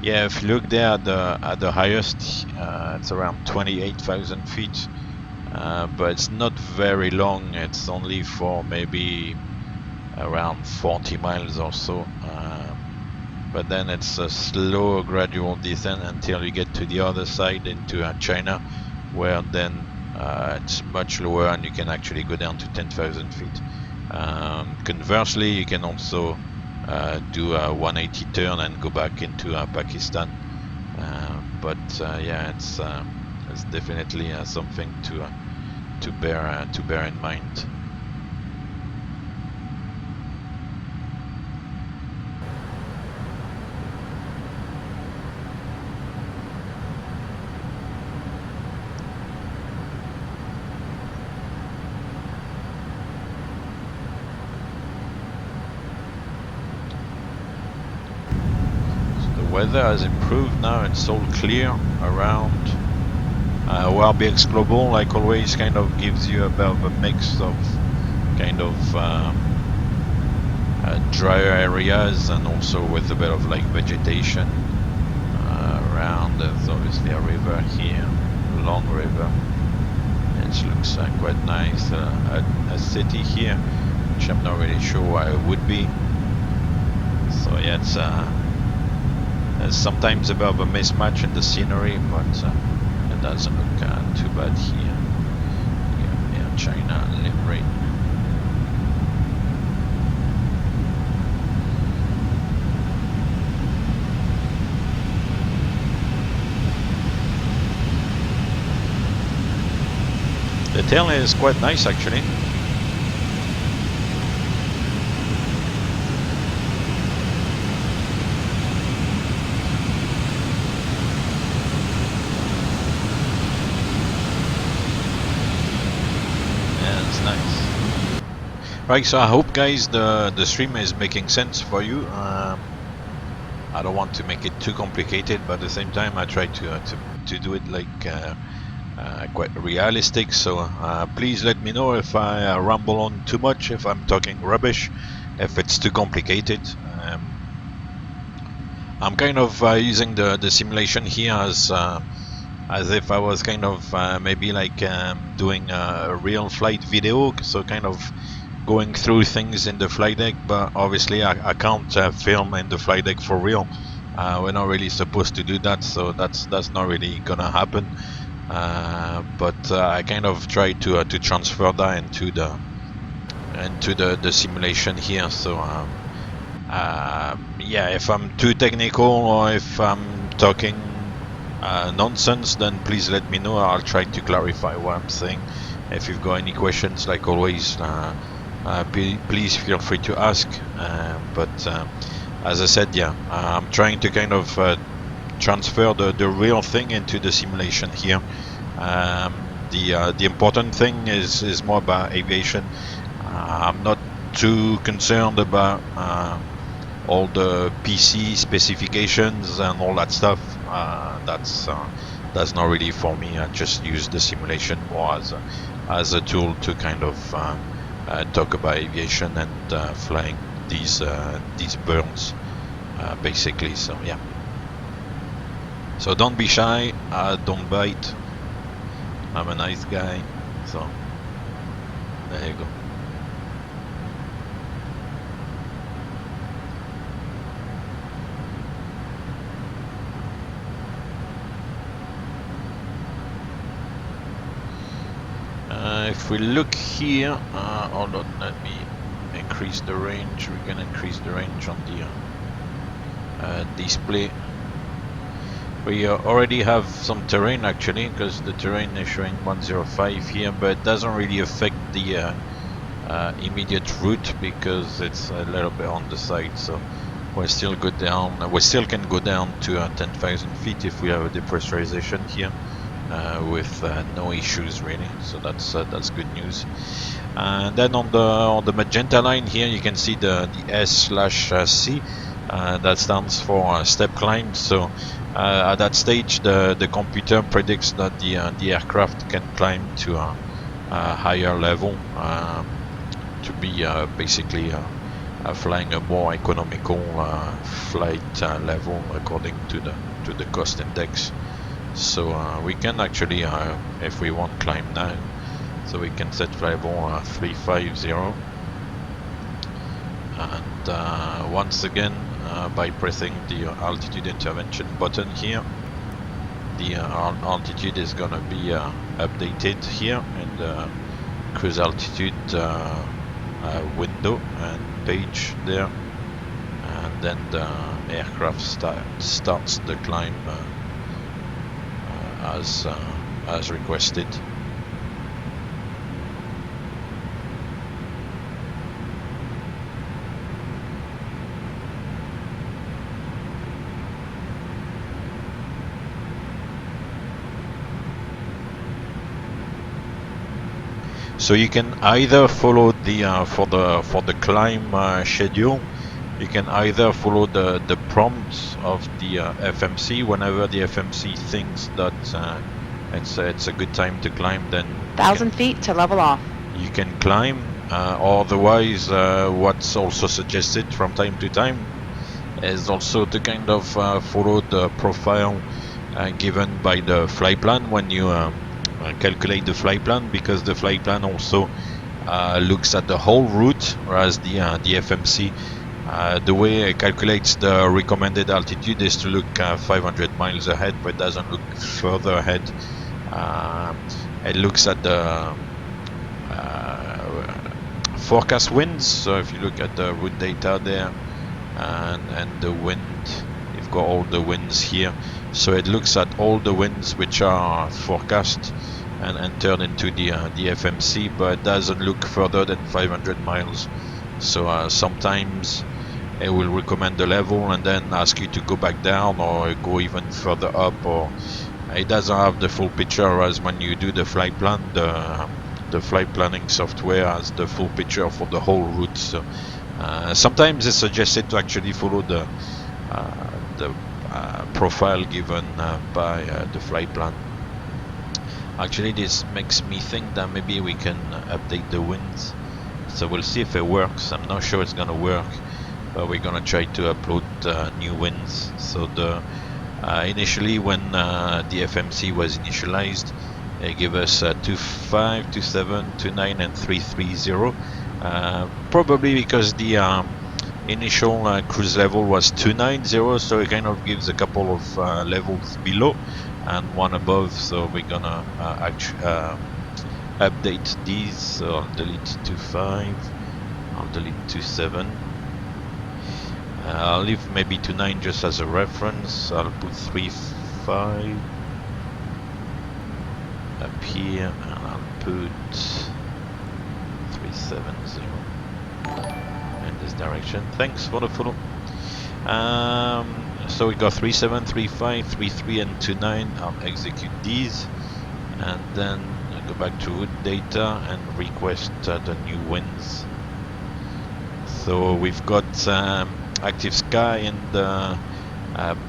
Yeah, if you look there at the highest, it's around 28,000 feet, but it's not very long. It's only for maybe around 40 miles or so. But then it's a slow, gradual descent until you get to the other side into China, where then it's much lower and you can actually go down to 10,000 feet. Conversely, you can also do a 180 turn and go back into Pakistan. Yeah, it's definitely something to bear in mind. Weather has improved now, it's all clear around. WRBX Global, like always, kind of gives you a bit of a mix of kind of drier areas and also with a bit of like vegetation around. There's obviously a river here, a long river. It looks quite nice. A city here, which I'm not really sure where it would be. So yeah, it's sometimes a bit of a mismatch in the scenery, but it doesn't look too bad here. Yeah, China livery. The tail is quite nice actually. Right, so I hope guys the stream is making sense for you. I don't want to make it too complicated, but at the same time I try to do it like quite realistic. So please let me know if I ramble on too much, if I'm talking rubbish, if it's too complicated. I'm kind of using the simulation here as if I was kind of maybe like doing a real flight video, so kind of going through things in the flight deck, but obviously I can't film in the flight deck for real. We're not really supposed to do that, so that's not really gonna happen. But I kind of try to transfer that into the simulation here. So yeah, if I'm too technical or if I'm talking nonsense, then please let me know. I'll try to clarify what I'm saying. If you've got any questions, like always, please feel free to ask. But as I said, yeah, I'm trying to kind of transfer the real thing into the simulation here. The important thing is more about aviation. I'm not too concerned about all the PC specifications and all that stuff. That's not really for me. I just use the simulation more as a tool to kind of talk about aviation and flying these birds, basically. So yeah. So don't be shy. Don't bite. I'm a nice guy. So there you go. If we look here, hold on, let me increase the range. We can increase the range on the display. We already have some terrain actually, because the terrain is showing 105 here, but it doesn't really affect the immediate route because it's a little bit on the side. So we still go down. We still can go down to 10,000 feet if we have a depressurization here. With no issues really, so that's good news. And then on the magenta line here, you can see the S/C. That stands for step climb. So at that stage, the computer predicts that the aircraft can climb to a higher level to be basically flying a more economical flight level according to the cost index. So we can actually, if we want, climb now. So we can set level 350, and once again, by pressing the altitude intervention button here, the altitude is gonna be updated here in the cruise altitude window and page there, and then the aircraft starts the climb as requested. So you can either follow the for the climb schedule, you can either follow the prompts of the FMC. Whenever the FMC thinks that it's a good time to climb, then 1,000 feet to level off. You can climb. Otherwise, what's also suggested from time to time is also to kind of follow the profile given by the flight plan when you calculate the flight plan, because the flight plan also looks at the whole route, whereas the FMC, the way it calculates the recommended altitude is to look 500 miles ahead, but doesn't look further ahead. It looks at the forecast winds. So if you look at the route data there and the wind, you've got all the winds here. So it looks at all the winds which are forecast and turn into the FMC, but doesn't look further than 500 miles. So sometimes it will recommend the level and then ask you to go back down or go even further up, or it doesn't have the full picture, as when you do the flight plan, the flight planning software has the full picture for the whole route. So sometimes it's suggested to actually follow the profile given by the flight plan. Actually, this makes me think that maybe we can update the winds. So we'll see if it works. I'm not sure it's gonna work, but we're gonna try to upload new winds. So the initially when the FMC was initialized, it gave us 25, 27, 29 and 330. Probably because the initial cruise level was 290, so it kind of gives a couple of levels below and one above. So we're gonna update these. So I'll delete 25, I'll delete 27, I'll leave maybe 29 just as a reference. I'll put 35 up here, and I'll put 370 in this direction. Thanks for the follow. So we got 37, 35, 33 and 29. I'll execute these and then go back to route data and request the new winds. So we've got active sky in the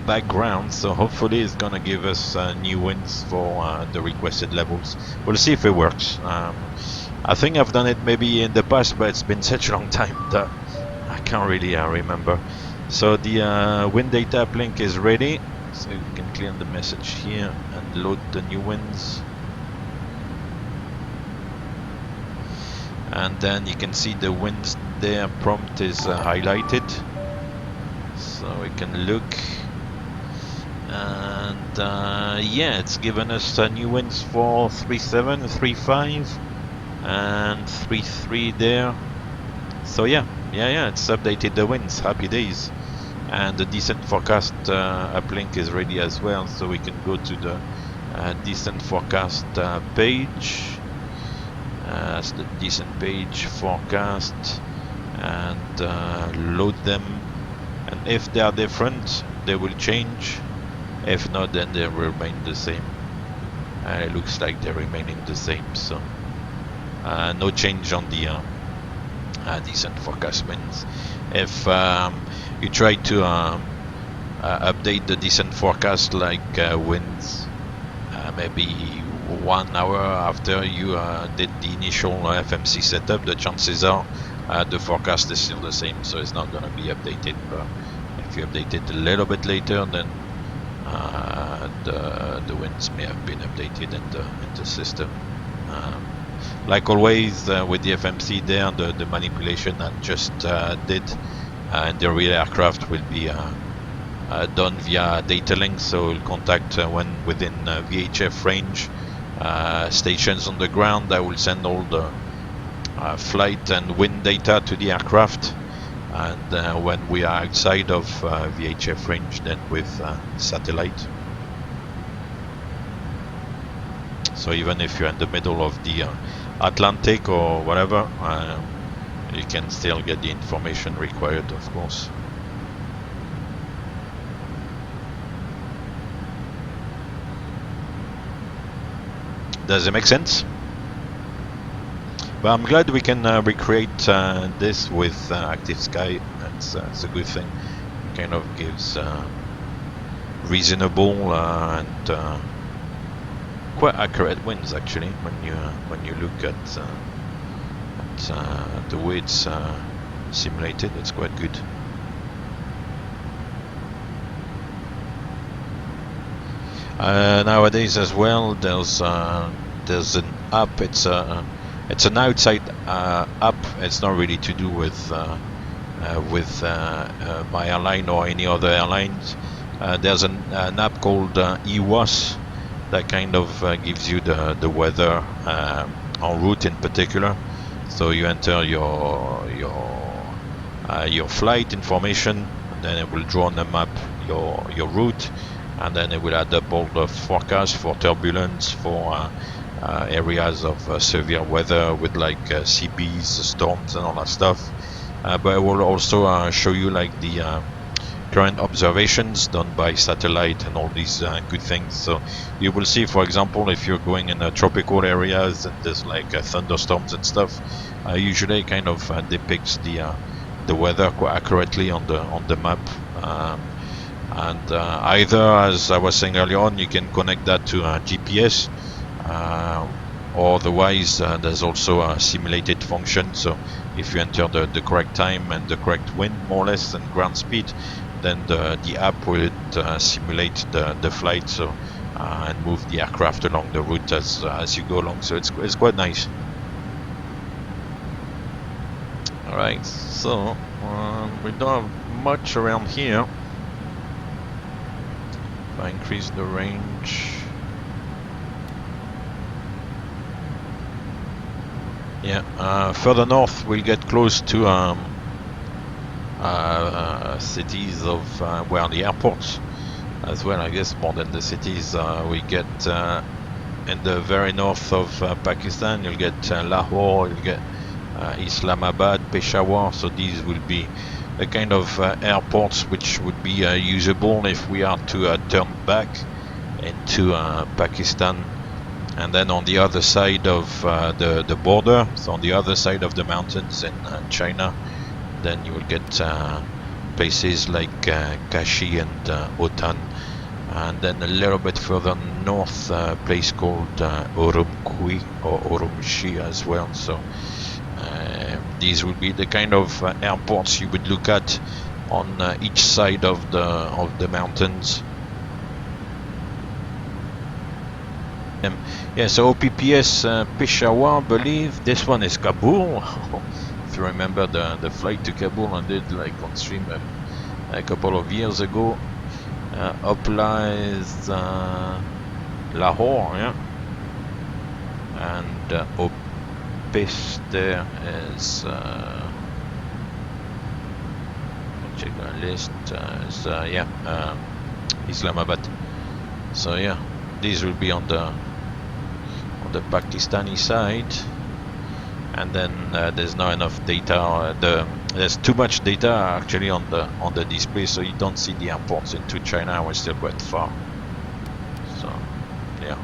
background, so hopefully it's gonna give us new winds for the requested levels. We'll see if it works. I think I've done it maybe in the past, but it's been such a long time that I can't really remember. So the wind data uplink is ready, so you can clear the message here and load the new winds. And then you can see the winds there, prompt is highlighted, so we can look. And yeah, it's given us new winds for 37, 35 and 33 there. So yeah, it's updated the winds. Happy days. And the descent forecast uplink is ready as well, so we can go to the descent forecast page. That's the descent page forecast, and load them. And if they are different, they will change. If not, then they will remain the same. It looks like they're remaining the same, so no change on the descent forecast winds. If you try to update the descent forecast, like winds, maybe 1 hour after you did the initial FMC setup, the chances are the forecast is still the same, so it's not going to be updated. But if you update it a little bit later, then the winds may have been updated in the system. Like always with the FMC there, the manipulation I just did and the real aircraft will be done via data link, so we'll contact when within VHF range stations on the ground. I will send all the flight and wind data to the aircraft, and when we are outside of VHF range, then with satellite. So even if you're in the middle of the Atlantic or whatever, you can still get the information required, of course. Does it make sense? But I'm glad we can recreate this with Active Sky. That's a good thing. It kind of gives reasonable and quite accurate winds, actually, when you look at the way it's simulated. It's quite good. Nowadays as well, there's an app. It's an outside app. It's not really to do with my airline or any other airlines. There's an app called EWAS that kind of gives you the weather en route in particular. So you enter your flight information, and then it will draw on the map your route, and then it will add up all the forecasts for turbulence, for areas of severe weather with like CBs, storms and all that stuff. But it will also show you like the current observations done by satellite and all these good things. So you will see, for example, if you're going in tropical areas and there's like thunderstorms and stuff, usually kind of depicts the weather quite accurately on the map. And either, as I was saying earlier on, you can connect that to GPS, or otherwise there's also a simulated function. So if you enter the correct time and the correct wind, more or less, and ground speed, then the app will simulate the flight, so and move the aircraft along the route as you go along. So it's quite nice. Alright, so we don't have much around here. If I increase the range, yeah, further north we'll get close to cities of well, the airports as well, I guess, more than the cities. We get in the very north of Pakistan, you'll get Lahore, you'll get Islamabad, Peshawar. So these will be the kind of airports which would be usable if we are to turn back into Pakistan. And then on the other side of the border, so on the other side of the mountains in China, then you will get places like Kashi and Otan, and then a little bit further north, a place called Urumqi or Urumqi as well. So these would be the kind of airports you would look at on each side of the mountains. Yeah, so OPPS Peshawar, I believe this one is Kabul. If you remember the flight to Kabul I did like on stream a couple of years ago. Upla is Lahore, yeah, and Opis there is check the list, is Islamabad. So yeah, these will be on the Pakistani side, and then there's not enough data. There's too much data actually on the display, so you don't see the airports into China. We're still quite far. So yeah.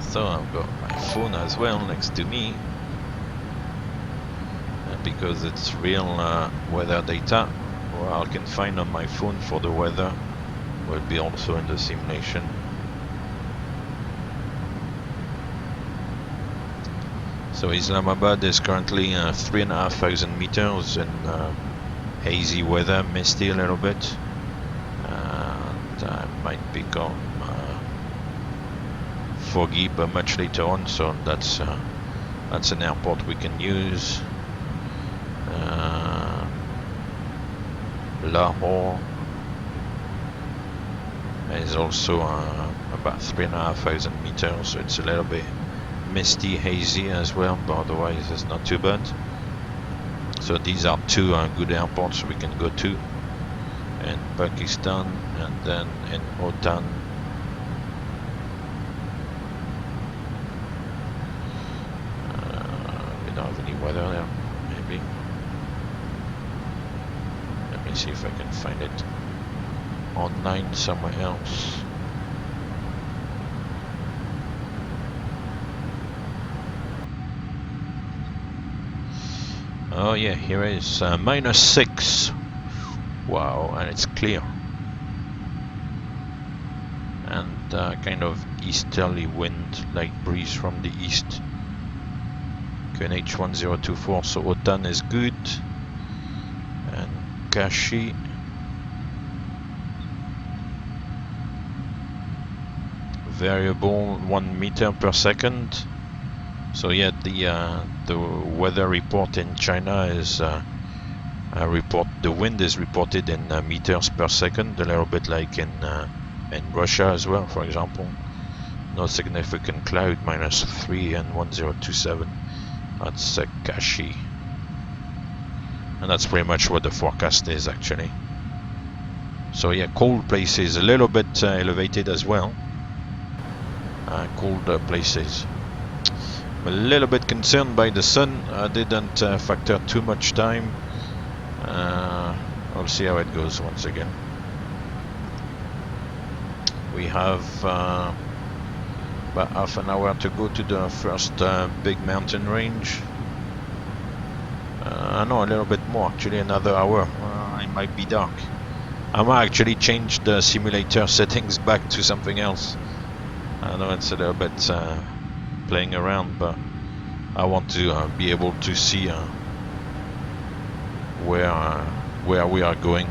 So I've got my phone as well next to me, because it's real weather data. What I can find on my phone for the weather will be also in the simulation. So Islamabad is currently 3,500 meters in hazy weather, misty a little bit, and might become foggy, but much later on. So that's an airport we can use. Lahore is also about 3,500 meters, so it's a little bit misty, hazy as well, but otherwise it's not too bad. So these are two good airports we can go to in Pakistan, and then in Bhutan. We don't have any weather there, maybe. Let me see if I can find it online somewhere else. Oh yeah, here is -6. Wow, and it's clear. And kind of easterly wind, light breeze from the east. QNH 1024, so Bhutan is good. And Kashi. Variable 1 meter per second. So yeah, the weather report in China is the wind is reported in meters per second, a little bit like in Russia as well, for example. No significant cloud, -3 and 1027. That's Kashi, and that's pretty much what the forecast is actually. So yeah, cold places, a little bit elevated as well. Cold places. I'm a little bit concerned by the sun. I didn't factor too much time. I'll see how it goes once again. We have about half an hour to go to the first big mountain range. No, a little bit more, actually another hour. It might be dark. I might actually change the simulator settings back to something else. I know it's a little bit playing around, but I want to be able to see where we are going.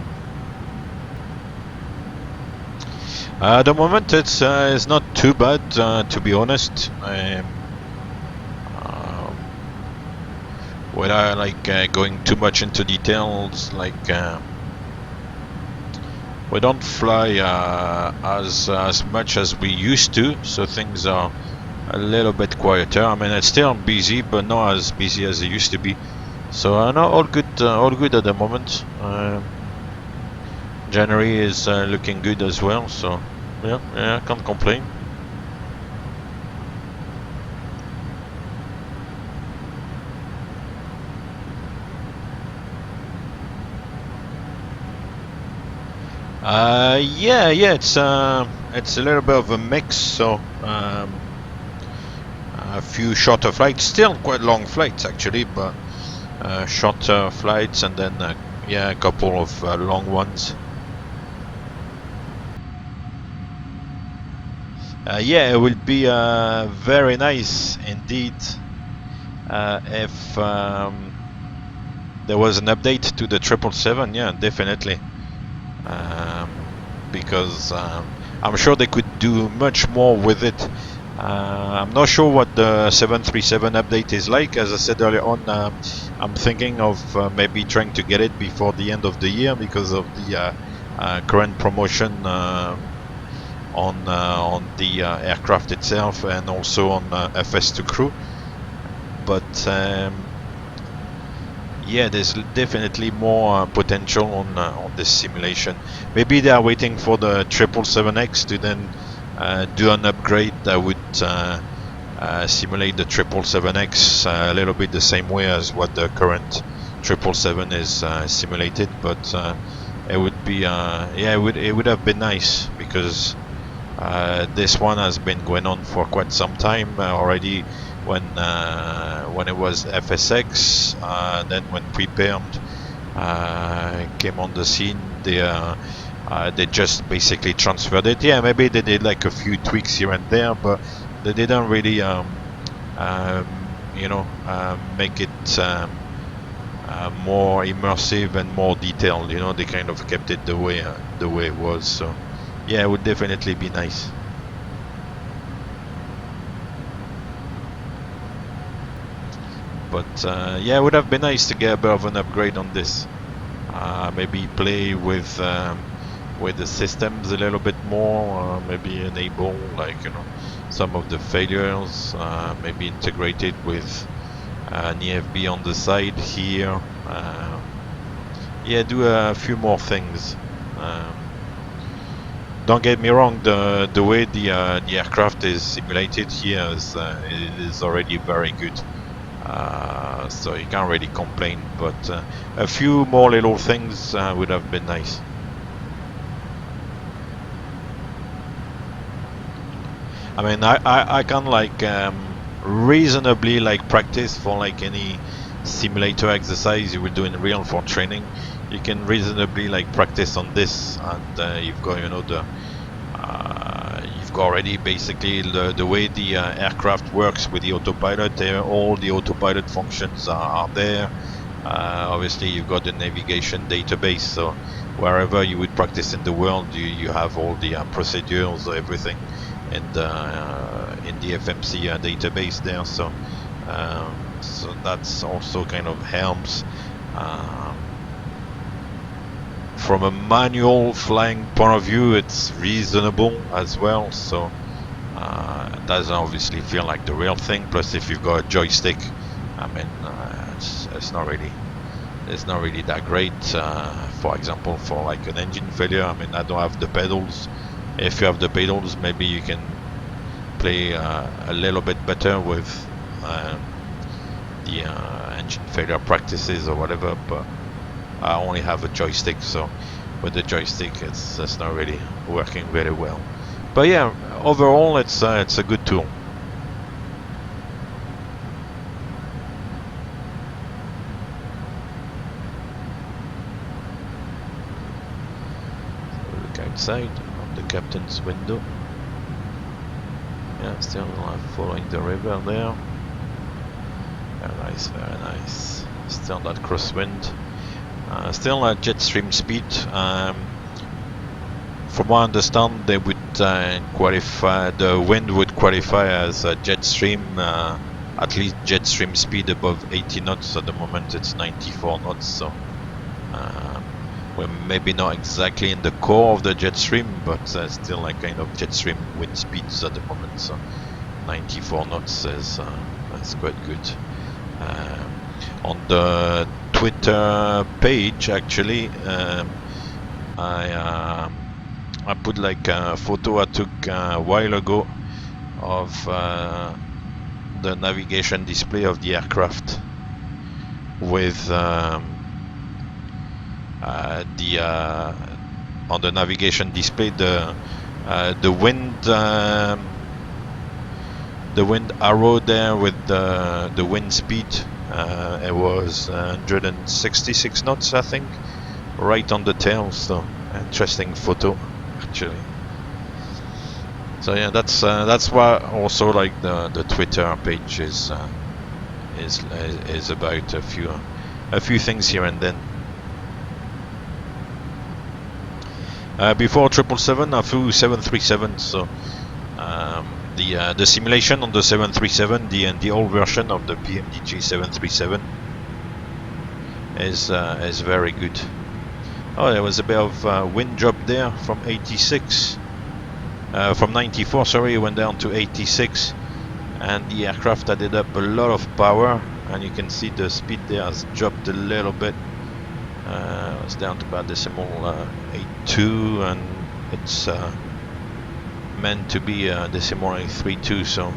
At the moment it's not too bad, to be honest. Without like going too much into details, like we don't fly as much as we used to, so things are a little bit quieter. I mean, it's still busy, but not as busy as it used to be. So no, all good at the moment. January is looking good as well, so yeah, can't complain. Yeah, it's a little bit of a mix. So a few shorter flights, still quite long flights actually, but shorter flights, and then yeah, a couple of long ones. Yeah, it will be very nice indeed if there was an update to the 777. Yeah, definitely. Because I'm sure they could do much more with it. I'm not sure what the 737 update is like. As I said earlier on, I'm thinking of maybe trying to get it before the end of the year because of the current promotion on the aircraft itself, and also on FS2 crew. But yeah, there's definitely more potential on this simulation. Maybe they are waiting for the 777X to then do an upgrade that would simulate the 777X a little bit the same way as what the current 777 is simulated. But it would be yeah, it would have been nice, because this one has been going on for quite some time already. When it was FSX, then when Prepared came on the scene, they just basically transferred it. Yeah, maybe they did like a few tweaks here and there, but they didn't really you know, make it more immersive and more detailed. You know, they kind of kept it the way it was. So yeah, it would definitely be nice. But yeah, it would have been nice to get a bit of an upgrade on this. Maybe play with the systems a little bit more. Maybe enable, like, you know, some of the failures. Maybe integrate it with an EFB on the side here. Yeah, do a few more things. Don't get me wrong, the way the aircraft is simulated here is already very good. So you can't really complain, but a few more little things would have been nice. I mean, I can like reasonably like practice for like any simulator exercise you would do in real for training. You can reasonably like practice on this, and you've got, you know, you've got already basically the way the aircraft works with the autopilot. There, all the autopilot functions are there. Obviously, you've got the navigation database, so wherever you would practice in the world, you have all the procedures, everything in the FMC database there. So so that's also kind of helps. From a manual flying point of view, it's reasonable as well, so it doesn't obviously feel like the real thing. Plus, if you've got a joystick, I mean, it's not really that great. For example, for like an engine failure, I mean, I don't have the pedals. If you have the pedals, maybe you can play a little bit better with the engine failure practices or whatever, but I only have a joystick, so with the joystick it's not really working very well. But yeah, overall it's a good tool. So look outside of the captain's window. Yeah, still following the river there. Very nice, very nice. Still that crosswind. Still at jet stream speed. From what I understand, they would qualify, the wind would qualify as a jet stream, at least jet stream speed above 80 knots. At the moment it's 94 knots, so we're maybe not exactly in the core of the jet stream, but still like kind of jet stream wind speeds at the moment. So 94 knots is that's quite good. On the Twitter page, actually, I put like a photo I took a while ago of the navigation display of the aircraft with on the navigation display the wind arrow there with the wind speed. It was 166 knots, I think, right on the tail. So interesting photo, actually. So yeah, that's why also like the Twitter page is about a few things here and then. Before 777, I flew 737, so the simulation on the 737, the old version of the PMDG 737 is very good. Oh, there was a bit of wind drop there from 86, from 94. Sorry, it went down to 86, and the aircraft added up a lot of power, and you can see the speed there has dropped a little bit. It's down to about decimal 82, and it's meant to be decimal 32, so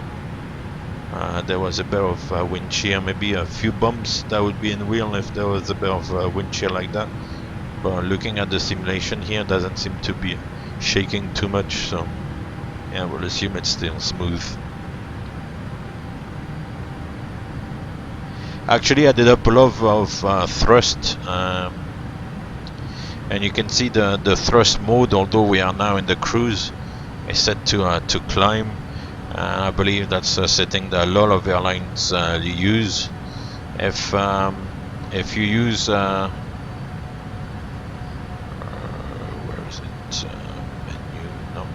there was a bit of wind shear, maybe a few bumps that would be in real if there was a bit of wind shear like that. But looking at the simulation here, doesn't seem to be shaking too much, so yeah, we'll assume it's still smooth. Actually, I did up a lot of thrust, and you can see the thrust mode, although we are now in the cruise, is set to climb, I believe that's a setting that a lot of airlines use. If you use where is it? Menu, no.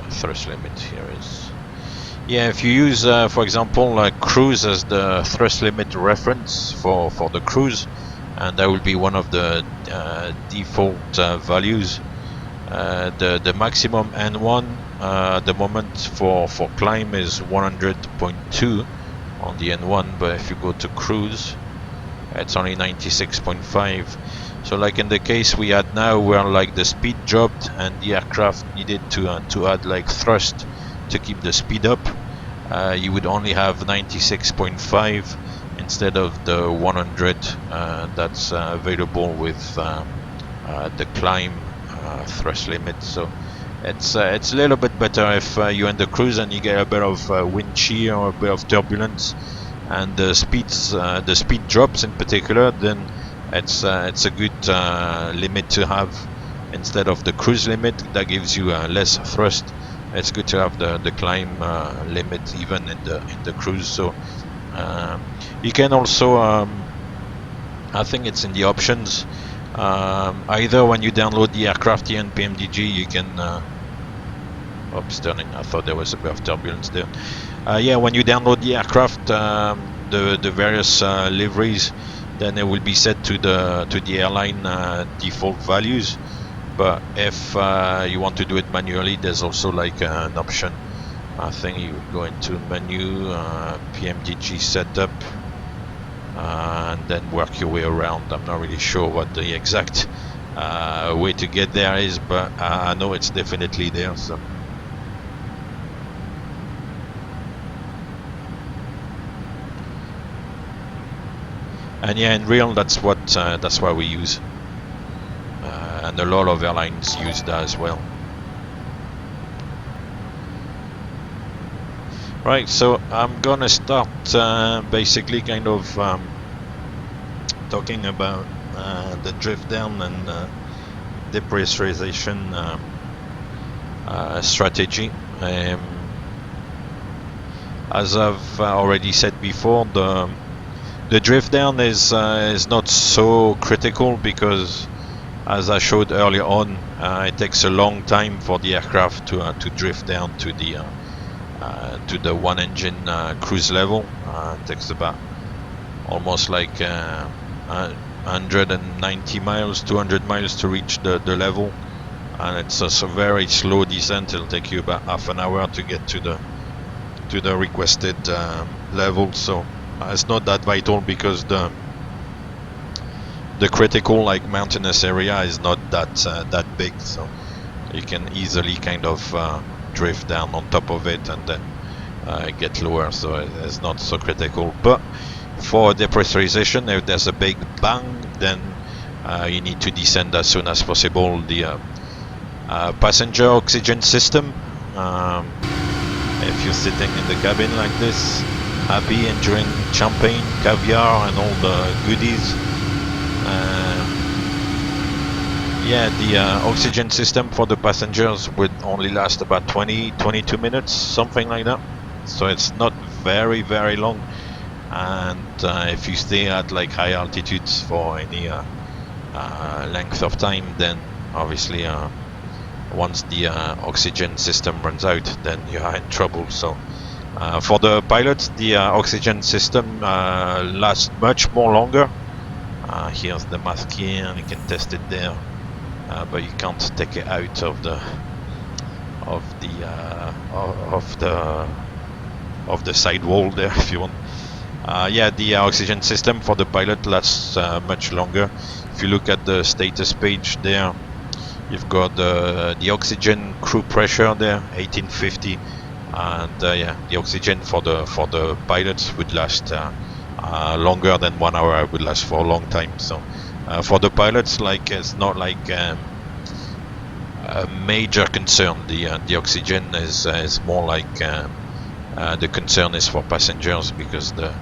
Thrust limit here is. Yeah, if you use, for example, cruise as the thrust limit reference for the cruise, and that will be one of the default values. The maximum N1 at the moment for climb is 100.2 on the N1, but if you go to cruise, it's only 96.5. So like in the case we had now, where like the speed dropped and the aircraft needed to add like thrust to keep the speed up, you would only have 96.5 instead of the 100 that's available with the climb thrust limit. So it's a little bit better if you're in the cruise and you get a bit of wind shear or a bit of turbulence, and the speed drops in particular, then it's a good limit to have instead of the cruise limit that gives you less thrust. It's good to have the climb limit even in the cruise. So you can also I think it's in the options, either when you download the aircraft here in PMDG, you can oops, turning, I thought there was a bit of turbulence there. Yeah, when you download the aircraft, the various liveries, then it will be set to the airline default values. But if you want to do it manually, there's also like an option. I think you go into menu, PMDG setup, and then work your way around. I'm not really sure what the exact way to get there is, but I know it's definitely there. So. And yeah, in real, that's why we use, and a lot of airlines use that as well. Right, so I'm gonna start basically kind of talking about the drift down and depressurization strategy. As I've already said before, the drift down is not so critical because, as I showed earlier on, it takes a long time for the aircraft to drift down to the one engine cruise level. It takes about almost like 190 miles, 200 miles to reach the level, and it's a very slow descent. It'll take you about half an hour to get to the requested level. So it's not that vital because the critical like mountainous area is not that big, so you can easily kind of drift down on top of it and then get lower, so it's not so critical. But for depressurization, if there's a big bang, then you need to descend as soon as possible. The passenger oxygen system, if you're sitting in the cabin like this, happy enjoying champagne, caviar and all the goodies, yeah, the oxygen system for the passengers would only last about 20-22 minutes, something like that. So it's not very long, and if you stay at like high altitudes for any length of time, then obviously once the oxygen system runs out, then you are in trouble. So for the pilots, the oxygen system lasts much more longer. Here's the mask here, and you can test it there, but you can't take it out of the side wall there if you want. Yeah, the oxygen system for the pilot lasts much longer. If you look at the status page there, you've got the oxygen crew pressure there, 1850, and yeah, the oxygen for the pilots would last longer than 1 hour. It would last for a long time. So for the pilots, like, it's not like a major concern. The oxygen is more like the concern is for passengers, because the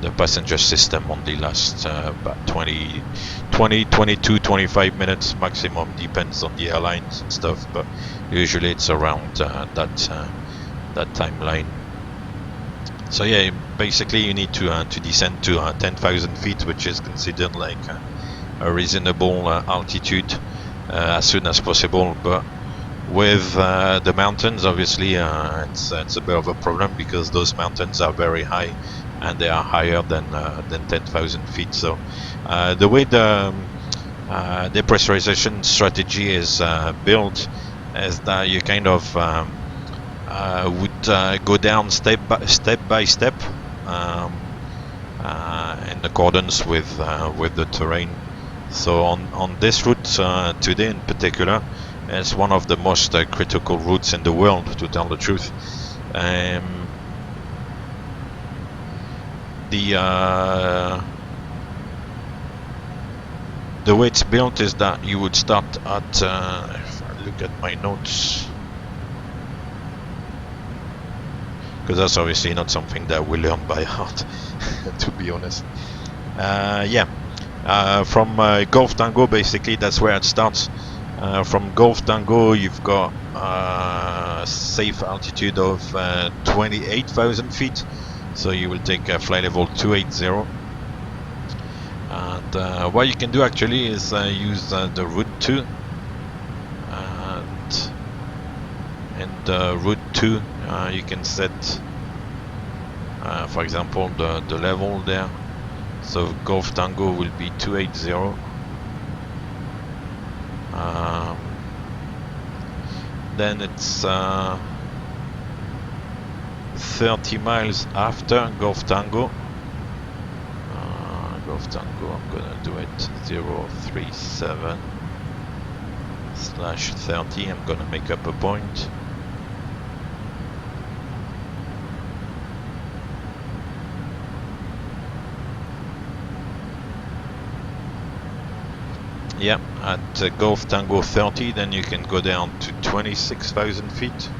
the passenger system only lasts about 20, 22, 25 minutes maximum, depends on the airlines and stuff, but usually it's around that timeline. So yeah, basically you need to descend to 10,000 feet, which is considered like a reasonable altitude as soon as possible. But with the mountains, obviously it's a bit of a problem, because those mountains are very high and they are higher than 10,000 feet. So the way the depressurization strategy is built is that you kind of would go down step by step in accordance with the terrain. So on this route today in particular, it's one of the most critical routes in the world, to tell the truth. The way it's built is that you would start at, if I look at my notes, because that's obviously not something that we learn by heart, to be honest. From Golf Tango, basically that's where it starts. From Golf Tango, you've got a safe altitude of 28,000 feet, so you will take flight level 280. And what you can do actually is use the route 2, and in the route 2 you can set for example the level there. So Golf Tango will be 280. Then it's 30 miles after Golf Tango. Golf Tango, I'm gonna do it 037/30. I'm gonna make up a point. Yeah, at Golf Tango 30, then you can go down to 26,000 feet,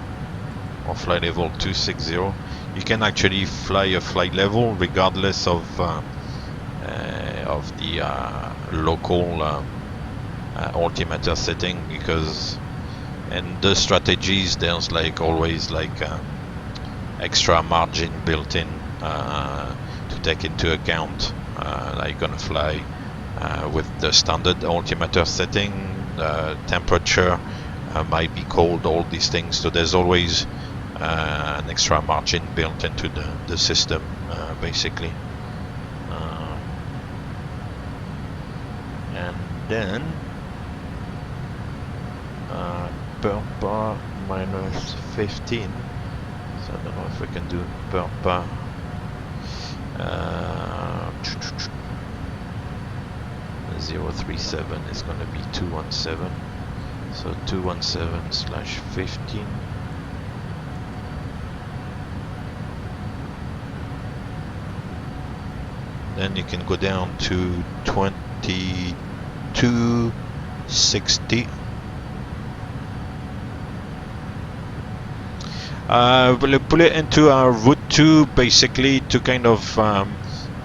or flight level 260. You can actually fly a flight level regardless of the local altimeter setting, because in the strategies there's like always like extra margin built in to take into account. Like gonna fly with the standard altimeter setting, temperature might be cold, all these things, so there's always an extra margin built into the system, basically. And then Perpa minus 15, so I don't know if we can do Perpa 037 is going to be 217, so 217/15. Then you can go down to 2260. We'll put it into our route 2 basically to kind of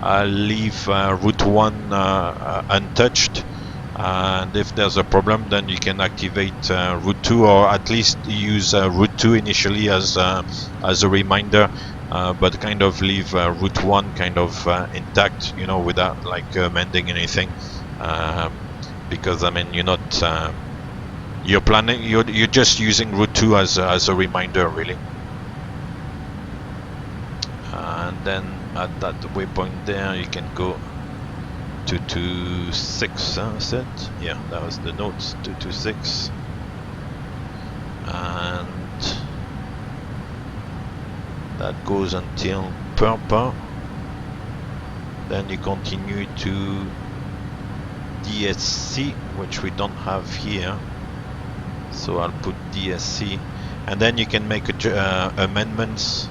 leave route 1 untouched, and if there's a problem then you can activate route 2, or at least use route 2 initially as a reminder, but kind of leave route 1 kind of intact, you know, without like amending anything, because I mean you're not you're planning, you're just using route 2 as a reminder really. And then at that waypoint there you can go 226, set? Yeah, that was the notes, 226, and that goes until Perpa. Then you continue to DSC, which we don't have here, so I'll put DSC, and then you can make amendments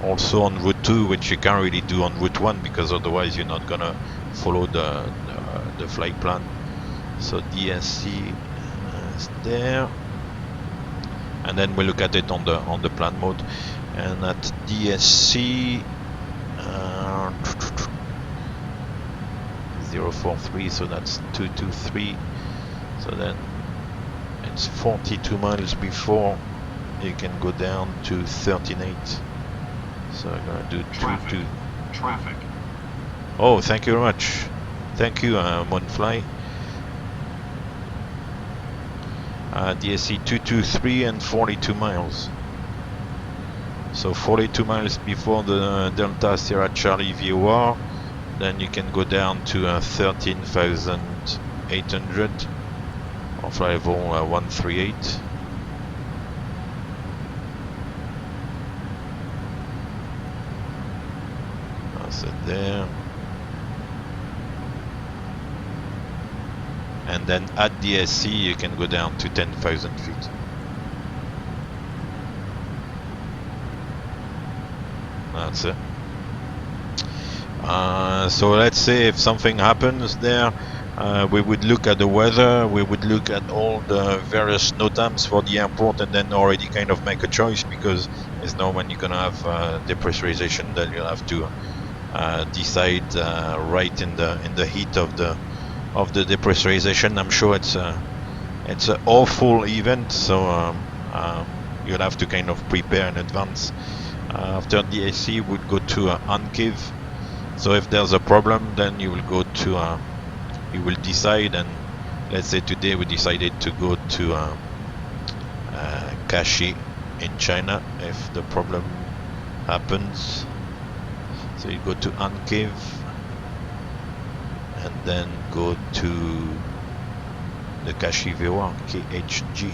also on route 2, which you can't really do on route 1, because otherwise you're not gonna follow the flight plan. So DSC is there, and then we look at it on the plan mode. And at DSC 043, so that's 223. So then it's 42 miles before you can go down to 13.8. So I'm gonna do Traffic. Oh, thank you very much. Thank you, Monfly. DSC 223 and 42 miles. So 42 miles before the Delta Sierra Charlie VOR, then you can go down to 13,800 of level 138. That's it there. And then at DSC you can go down to 10,000 feet. That's it. So let's say if something happens there, we would look at the weather, we would look at all the various NOTAMs for the airport, and then already kind of make a choice, because there's no when you're gonna have depressurization, then you'll have to decide right in the heat of the depressurization. I'm sure it's an awful event, so you'll have to kind of prepare in advance. After DSC would go to UNCIV. So if there's a problem, then you will go to you will decide, and let's say today we decided to go to Kashi in China if the problem happens. So you go to UNCIV and then go to the Kashi VOR, KHG.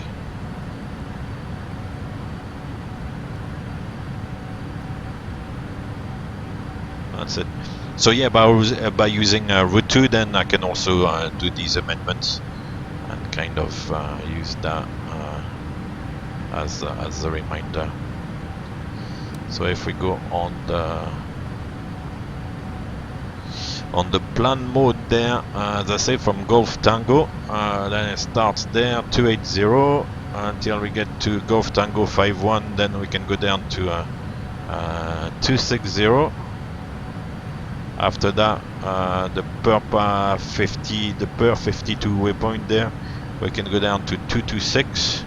That's it. So yeah, by using Route 2, then I can also do these amendments and kind of use that as a reminder. So if we go on the plan mode there, as I say, from Golf Tango, then it starts there 280 until we get to Golf Tango 51, then we can go down to 260. After that, the PERPA 50, the PER 52 waypoint there, we can go down to 226,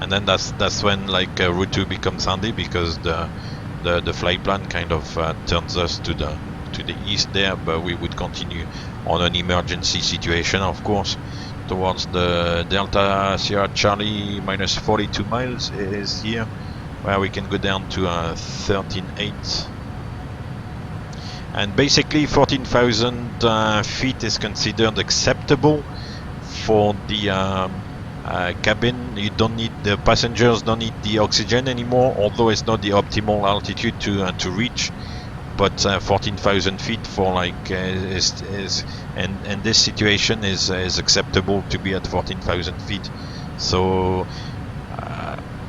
and then that's when like Route 2 becomes handy, because the flight plan kind of turns us to the east there, but we would continue on an emergency situation, of course, towards the Delta Sierra Charlie minus 42 miles is here, where we can go down to 13.8. And basically 14,000 feet is considered acceptable for the cabin. You don't need, the passengers don't need the oxygen anymore, although it's not the optimal altitude to reach. But 14,000 feet for like and this situation is acceptable to be at 14,000 feet. So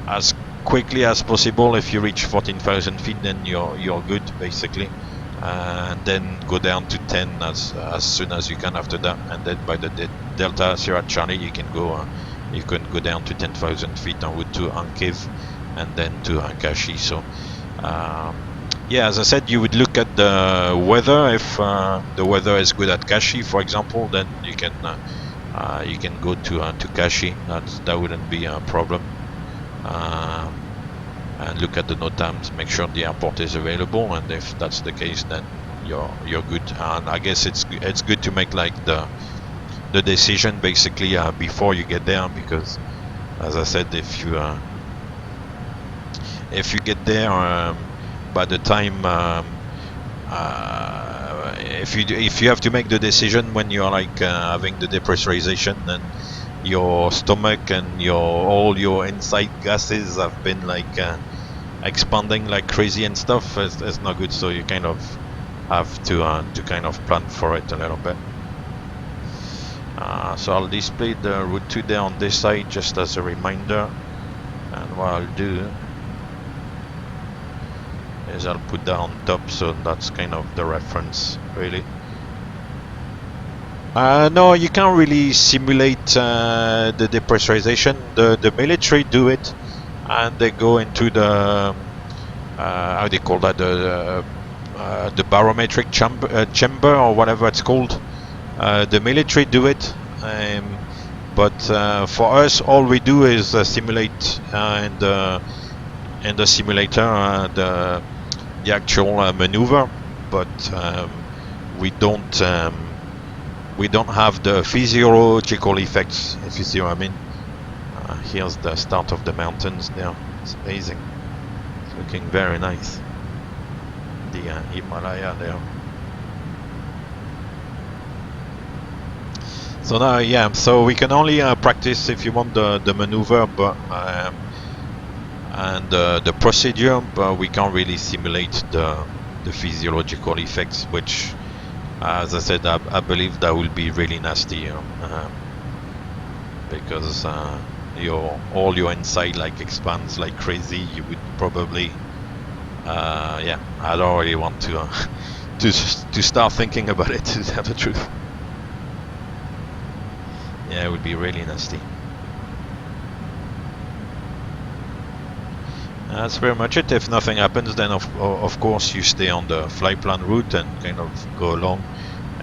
as quickly as possible, if you reach 14,000 feet, then you're good basically. And then go down to 10 as soon as you can after that, and then by the Delta Sierra Charlie you can go down to 10,000 feet on Route 2 UNCIV, and then to Kashi. So yeah, as I said, you would look at the weather. If the weather is good at Kashi, for example, then you can go to Kashi. That wouldn't be a problem. And look at the NOTAMs, make sure the airport is available, and if that's the case, then you're good. And I guess it's good to make like the decision basically before you get there, because as I said, if you get there by the time if you have to make the decision when you're like having the depressurization, then your stomach and all your inside gases have been like expanding like crazy and stuff. It's not good, so you kind of have to kind of plan for it a little bit. So I'll display the Route 2 there on this side just as a reminder, and what I'll do is I'll put that on top, so that's kind of the reference really. No, you can't really simulate the depressurization. The military do it, and they go into the how they call that, the the barometric chamber or whatever it's called. The military do it, but for us, all we do is simulate in the simulator the actual maneuver, but we don't have the physiological effects, if you see what I mean. Here's the start of the mountains there. It's amazing. It's looking very nice. The Himalaya there. So now, yeah, so we can only practice, if you want, the maneuver, but and the procedure, but we can't really simulate the physiological effects, which, as I said, I believe that will be really nasty, because all your inside like expands like crazy. You would probably, yeah, I don't really want to to start thinking about it, to tell the truth. Yeah, it would be really nasty. That's very much it. If nothing happens, then of course you stay on the flight plan route and kind of go along.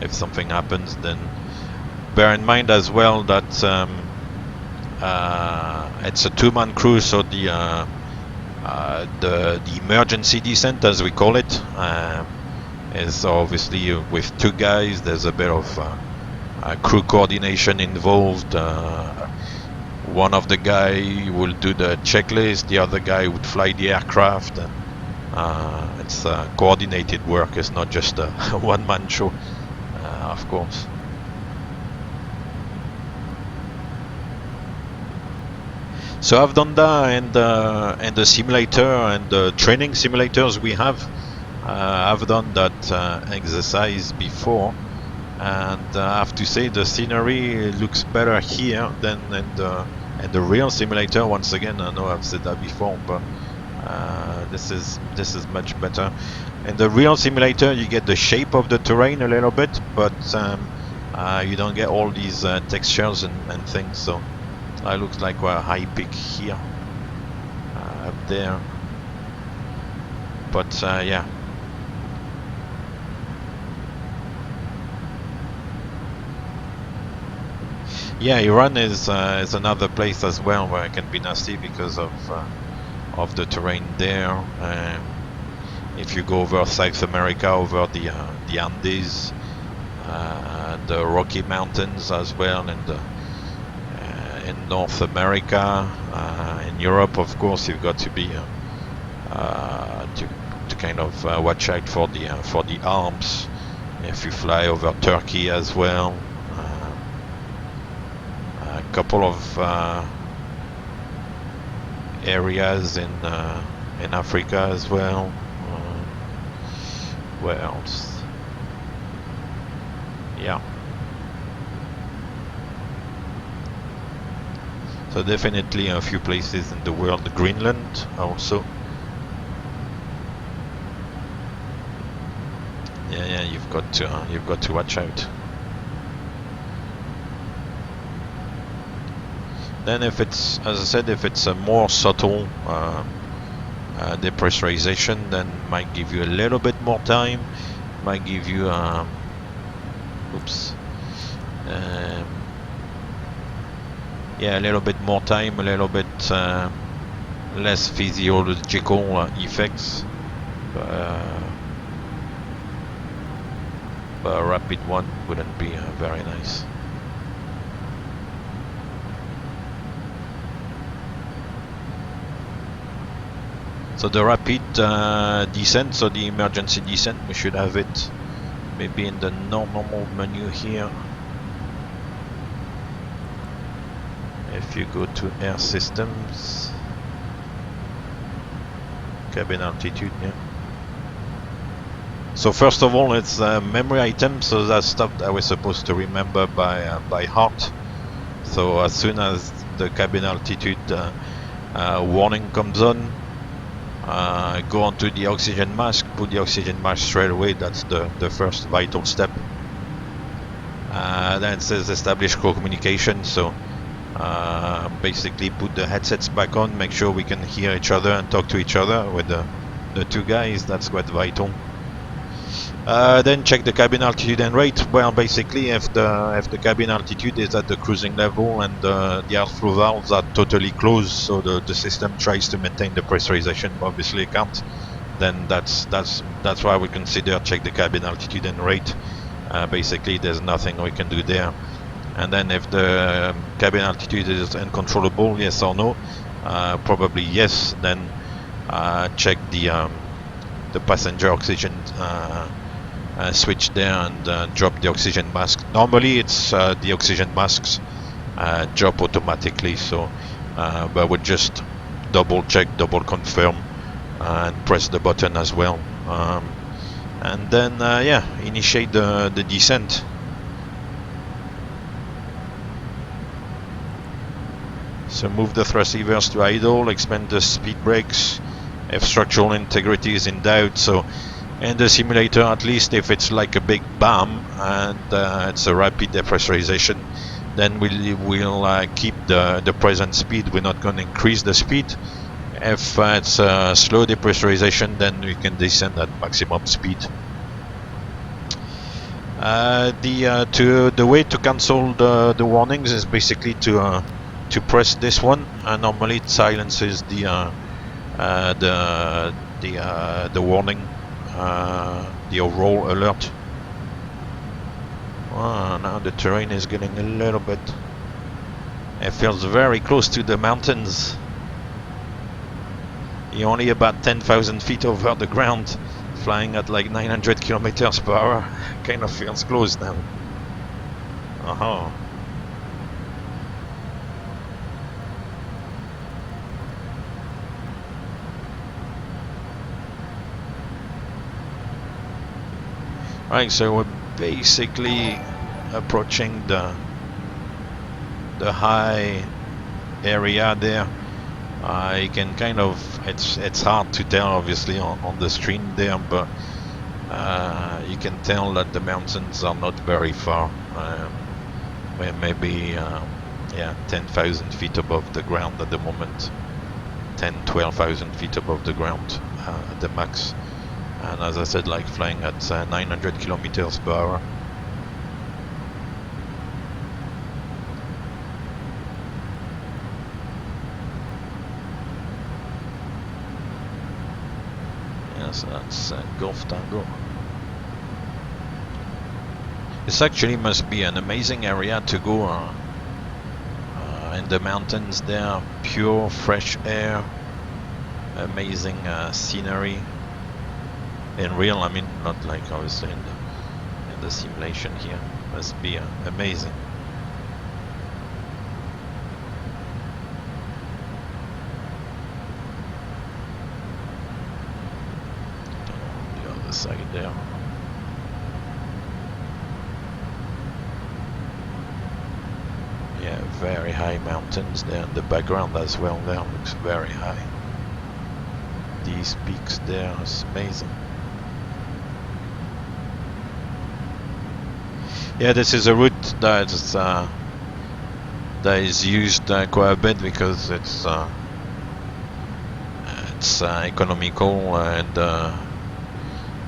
If something happens, then bear in mind as well that it's a two-man crew, so the emergency descent, as we call it, is obviously with two guys. There's a bit of crew coordination involved. One of the guy will do the checklist, the other guy would fly the aircraft, and it's coordinated work. It's not just a one-man show, of course. So I've done that, and the simulator and the training simulators we have. I've done that exercise before, and I have to say the scenery looks better here than in the real simulator. Once again, I know I've said that before, but this is much better. In the real simulator, you get the shape of the terrain a little bit, but you don't get all these textures and things. So it looks like a high peak here, up there. But yeah. Yeah, Iran is another place as well where it can be nasty because of the terrain there. If you go over South America, over the Andes, the Rocky Mountains as well, and in North America, in Europe, of course, you've got to be to kind of watch out for the Alps. If you fly over Turkey as well. A couple of areas in Africa as well. Where else? Yeah. So definitely a few places in the world. Greenland also. Yeah, you've got to watch out. Then if it's, as I said, if it's a more subtle depressurization, then might give you a little bit more time, might give you yeah, a little bit more time, a little bit less physiological effects, but a rapid one wouldn't be very nice. So the rapid descent, so the emergency descent, we should have it maybe in the normal menu here. If you go to air systems, cabin altitude, yeah. So first of all, it's memory items, so that's stuff that we're supposed to remember by heart. So as soon as the cabin altitude warning comes on, go onto the oxygen mask, put the oxygen mask straight away. That's the first vital step. Then it says establish communication, so basically put the headsets back on, make sure we can hear each other and talk to each other with the two guys. That's quite vital. Then check the cabin altitude and rate. Well, basically, if the cabin altitude is at the cruising level and the airflow valves are totally closed, so the system tries to maintain the pressurization, but obviously it can't, then that's why we consider check the cabin altitude and rate. Basically, there's nothing we can do there. And then if the cabin altitude is uncontrollable, yes or no, probably yes. Then check the passenger oxygen switch there and drop the oxygen mask. Normally it's the oxygen masks drop automatically, so but we'll just double check, double confirm, and press the button as well, and then yeah, initiate the descent. So move the thrust levers to idle, expand the speed brakes if structural integrity is in doubt. So in the simulator, at least if it's like a big BAM and it's a rapid depressurization, then we'll keep the present speed. We're not going to increase the speed. If it's a slow depressurization, then we can descend at maximum speed. The way to cancel the warnings is basically to press this one, and normally it silences the warning, the overall alert. Now the terrain is getting a little bit, it feels very close to the mountains. You're only about 10,000 feet over the ground, flying at like 900 kilometers per hour. Kind of feels close now. Right, so we're basically approaching the high area there. You can kind of, it's hard to tell obviously on the screen there, but you can tell that the mountains are not very far. We're maybe 10,000 feet above the ground at the moment, 12,000 feet above the ground at the max. And as I said, like flying at 900 kilometers per hour. Yes, that's Golf Tango. This actually must be an amazing area to go in the mountains there. Pure fresh air, amazing scenery. In real, I mean, not like obviously in the simulation here. Must be amazing. On the other side there. Yeah, very high mountains there in the background as well. There looks very high. These peaks there is amazing. Yeah, this is a route that is used quite a bit because it's economical, and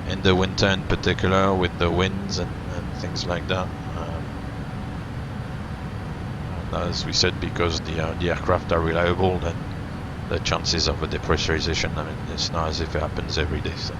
in the winter in particular with the winds and things like that. And as we said, because the aircraft are reliable, then the chances of a depressurization, I mean, it's not as if it happens every day. So.